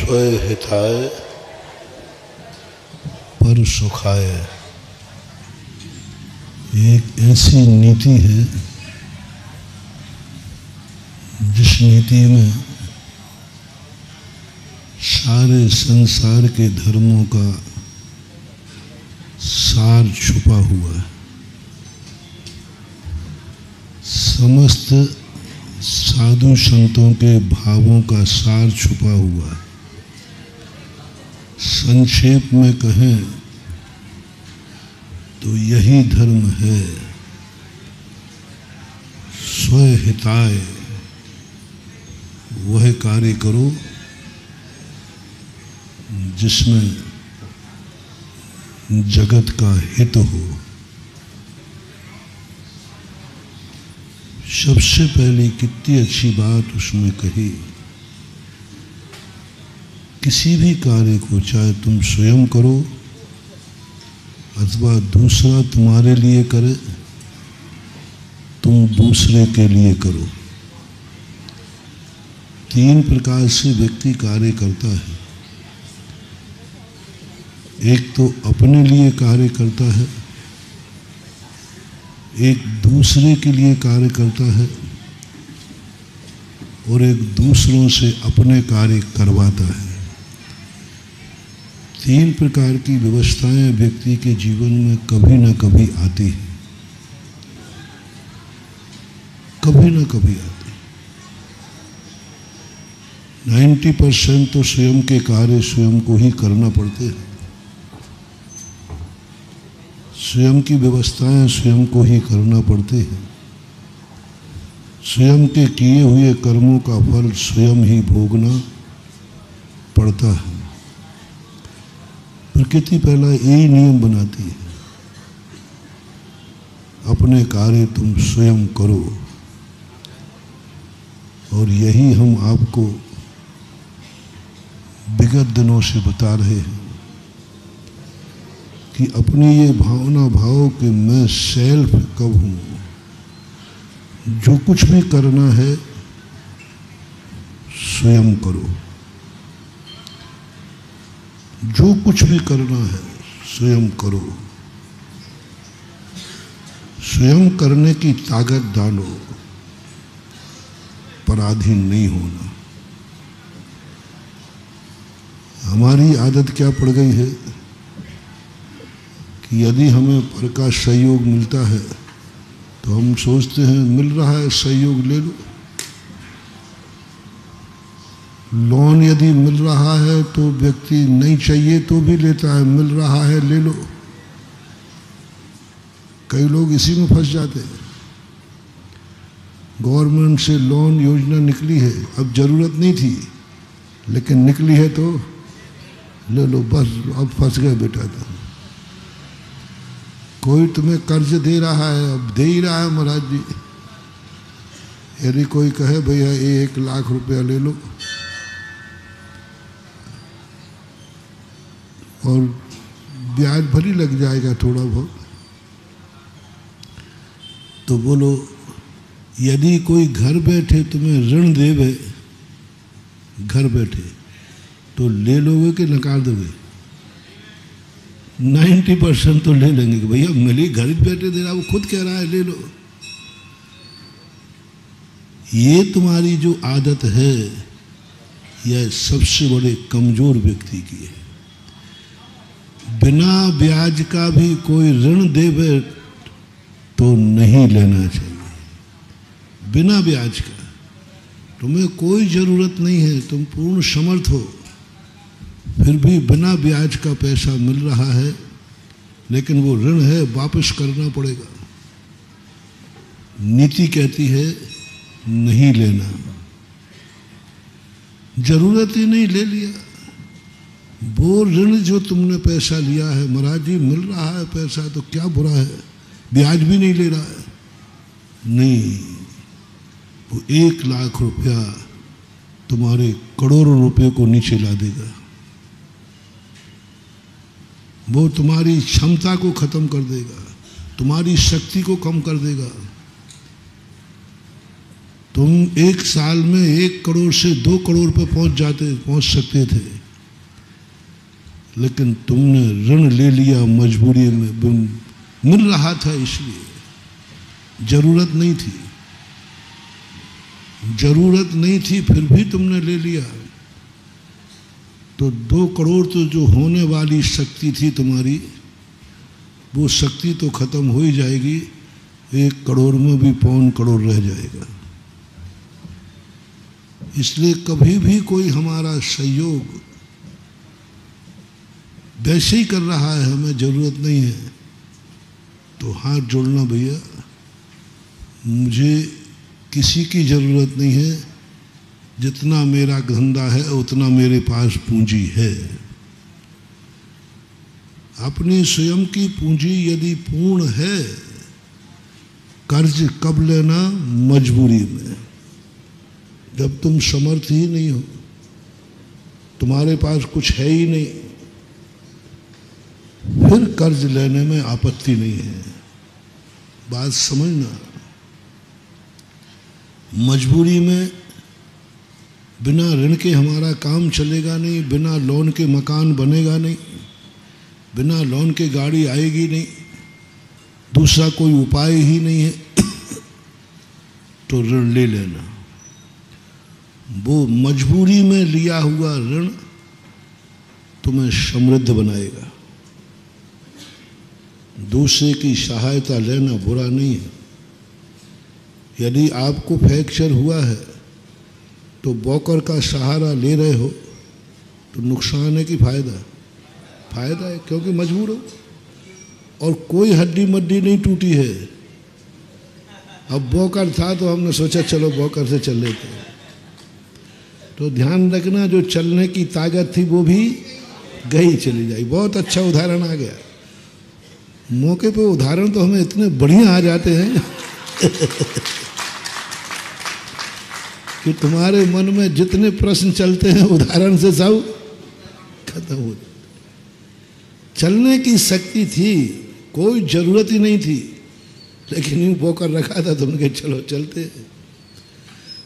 स्वय हिताय पर सुखाय। एक ऐसी नीति है जिस नीति में सारे संसार के धर्मों का सार छुपा हुआ है। समस्त साधु संतों के भावों का सार छुपा हुआ है। संक्षेप में कहें तो यही धर्म है, स्वय हिताय। वह कार्य करो जिसमें जगत का हित हो। सबसे पहले कितनी अच्छी बात उसमें कही। किसी भी कार्य को चाहे तुम स्वयं करो अथवा दूसरा तुम्हारे लिए करे, तुम दूसरे के लिए करो। तीन प्रकार से व्यक्ति कार्य करता है। एक तो अपने लिए कार्य करता है, एक दूसरे के लिए कार्य करता है और एक दूसरों से अपने कार्य करवाता है। तीन प्रकार की व्यवस्थाएं व्यक्ति के जीवन में कभी न कभी आती हैं, कभी न कभी आती। 90% तो स्वयं के कार्य स्वयं को ही करना पड़ते हैं। स्वयं की व्यवस्थाएं स्वयं को ही करना पड़ती है। स्वयं के किए हुए कर्मों का फल स्वयं ही भोगना पड़ता है। प्रकृति पहला यही नियम बनाती है, अपने कार्य तुम स्वयं करो। और यही हम आपको विगत दिनों से बता रहे हैं कि अपनी ये भावना भाव कि मैं सेल्फ कब हूँ। जो कुछ भी करना है स्वयं करो, जो कुछ भी करना है स्वयं करो। स्वयं करने की ताकत डालो, पराधीन नहीं होना। हमारी आदत क्या पड़ गई है कि यदि हमें पर का सहयोग मिलता है तो हम सोचते हैं मिल रहा है सहयोग ले लो। लोन यदि मिल रहा है तो व्यक्ति नहीं चाहिए तो भी लेता है, मिल रहा है ले लो। कई लोग इसी में फंस जाते हैं। गवर्नमेंट से लोन योजना निकली है, अब जरूरत नहीं थी लेकिन निकली है तो ले लो, बस अब फंस गए बेटा। तो कोई तुम्हें कर्ज दे रहा है, अब दे ही रहा है महाराज जी। यदि कोई कहे भैया 1 लाख रुपया ले लो और ब्याज भरी लग जाएगा थोड़ा बहुत, तो बोलो यदि कोई घर बैठे तुम्हें ऋण देवे, घर बैठे, तो ले लोगे कि नकार दोगे? 90% तो ले लेंगे कि भैया मिली, घर बैठे दे रहा, वो खुद कह रहा है ले लो। ये तुम्हारी जो आदत है यह सबसे बड़े कमजोर व्यक्ति की है। बिना ब्याज का भी कोई ऋण देवे तो नहीं लेना चाहिए। बिना ब्याज का तुम्हें कोई जरूरत नहीं है, तुम पूर्ण समर्थ हो, फिर भी बिना ब्याज का पैसा मिल रहा है, लेकिन वो ऋण है, वापस करना पड़ेगा। नीति कहती है नहीं लेना, जरूरत ही नहीं, ले लिया। वो ऋण जो तुमने पैसा लिया है, महाराज जी मिल रहा है पैसा तो क्या बुरा है, ब्याज भी नहीं ले रहा है, नहीं, वो 1 लाख रुपया तुम्हारे करोड़ों रुपये को नीचे ला देगा। वो तुम्हारी क्षमता को खत्म कर देगा, तुम्हारी शक्ति को कम कर देगा। तुम एक साल में 1 करोड़ से 2 करोड़ पे पहुंच सकते थे, लेकिन तुमने ऋण ले लिया मजबूरी में, मिल रहा था इसलिए, जरूरत नहीं थी, जरूरत नहीं थी, फिर भी तुमने ले लिया। तो 2 करोड़ तो जो होने वाली शक्ति थी तुम्हारी, वो शक्ति तो खत्म हो ही जाएगी, 1 करोड़ में भी 5 करोड़ रह जाएगा। इसलिए कभी भी कोई हमारा सहयोग वैसे ही कर रहा है, हमें जरूरत नहीं है, तो हाथ जोड़ना भैया, मुझे किसी की जरूरत नहीं है, जितना मेरा धंधा है उतना मेरे पास पूंजी है। अपनी स्वयं की पूंजी यदि पूर्ण है, कर्ज कब लेना? मजबूरी में, जब तुम समर्थ ही नहीं हो, तुम्हारे पास कुछ है ही नहीं, फिर कर्ज लेने में आपत्ति नहीं है। बात समझना, मजबूरी में बिना ऋण के हमारा काम चलेगा नहीं, बिना लोन के मकान बनेगा नहीं, बिना लोन के गाड़ी आएगी नहीं, दूसरा कोई उपाय ही नहीं है। तो ऋण ले लेना, वो मजबूरी में लिया हुआ ऋण तुम्हें समृद्ध बनाएगा। दूसरे की सहायता लेना बुरा नहीं है। यदि आपको फ्रैक्चर हुआ है तो ब्रोकर का सहारा ले रहे हो तो नुकसान है कि फायदा? फायदा है, क्योंकि मजबूर हो, और कोई हड्डी मड्डी नहीं टूटी है। अब ब्रोकर था तो हमने सोचा चलो ब्रोकर से चल लेते हैं, तो ध्यान रखना, जो चलने की ताकत थी वो भी गई चली जाए। बहुत अच्छा उदाहरण आ गया, मौके पे उदाहरण तो हमें इतने बढ़िया आ जाते हैं कि तुम्हारे मन में जितने प्रश्न चलते हैं उदाहरण से सब खत्म हो जाते। चलने की शक्ति थी, कोई जरूरत ही नहीं थी, लेकिन यूं बोकर रखा था, तुमने कहा चलो चलते।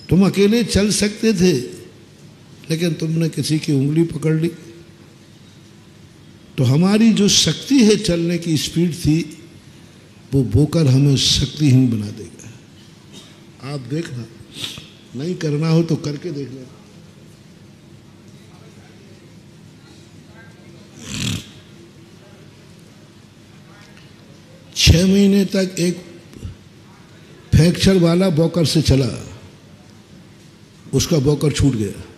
तुम अकेले चल सकते थे, लेकिन तुमने किसी की उंगली पकड़ ली। तो हमारी जो शक्ति है, चलने की स्पीड थी, वो बोकर हमें शक्तिहीन बना देगा। आप देखना, नहीं करना हो तो करके देख लेना। छह महीने तक एक फ्रैक्चर वाला ब्रोकर से चला, उसका ब्रोकर छूट गया।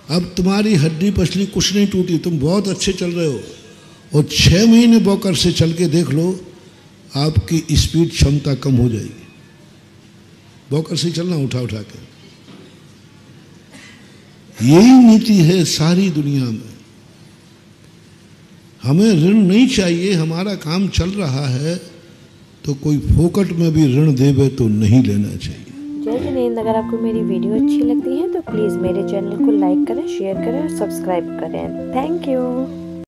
अब तुम्हारी हड्डी पसली कुछ नहीं टूटी, तुम बहुत अच्छे चल रहे हो, और 6 महीने ब्रोकर से चल के देख लो, आपकी स्पीड क्षमता कम हो जाएगी। ब्रोकर से चलना उठा उठा के, यही नीति है सारी दुनिया में। हमें ऋण नहीं चाहिए, हमारा काम चल रहा है, तो कोई फोकट में भी ऋण देवे तो नहीं लेना चाहिए। जय जिनेंद्र, अगर आपको मेरी वीडियो अच्छी लगती है तो प्लीज़ मेरे चैनल को लाइक करें, शेयर करें और सब्सक्राइब करें। Thank you.